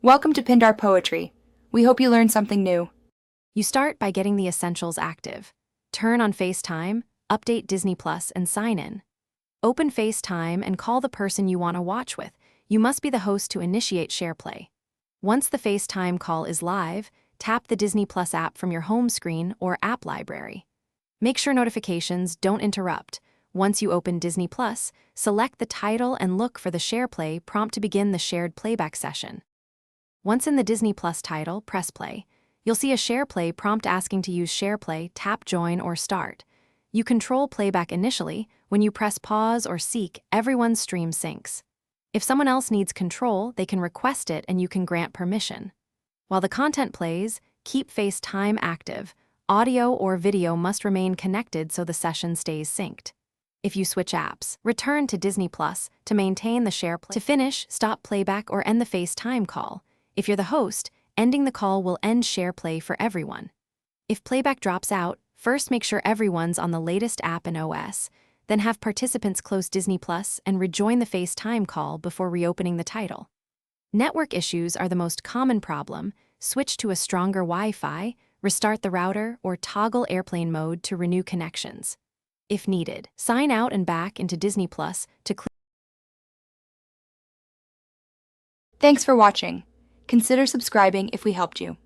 Welcome to Pindar Poetry. We hope you learned something new. You start by getting the essentials active. Turn on FaceTime, update Disney Plus, and sign in. Open FaceTime and call the person you want to watch with. You must be the host to initiate SharePlay. Once the FaceTime call is live, tap the Disney Plus app from your home screen or app library. Make sure notifications don't interrupt. Once you open Disney Plus, select the title and look for the SharePlay prompt to begin the shared playback session. Once in the Disney Plus title, press play. You'll see a SharePlay prompt asking to use SharePlay, tap Join or Start. You control playback initially. When you press pause or seek, everyone's stream syncs. If someone else needs control, they can request it and you can grant permission. While the content plays, keep FaceTime active. Audio or video must remain connected so the session stays synced. If you switch apps, return to Disney Plus to maintain the SharePlay. To finish, stop playback or end the FaceTime call. If you're the host, ending the call will end SharePlay for everyone. If playback drops out, first make sure everyone's on the latest app and OS, then have participants close Disney Plus and rejoin the FaceTime call before reopening the title. Network issues are the most common problem. Switch to a stronger Wi-Fi, restart the router, or toggle airplane mode to renew connections. If needed, sign out and back into Disney Plus to clear. Thanks for watching. Consider subscribing if we helped you.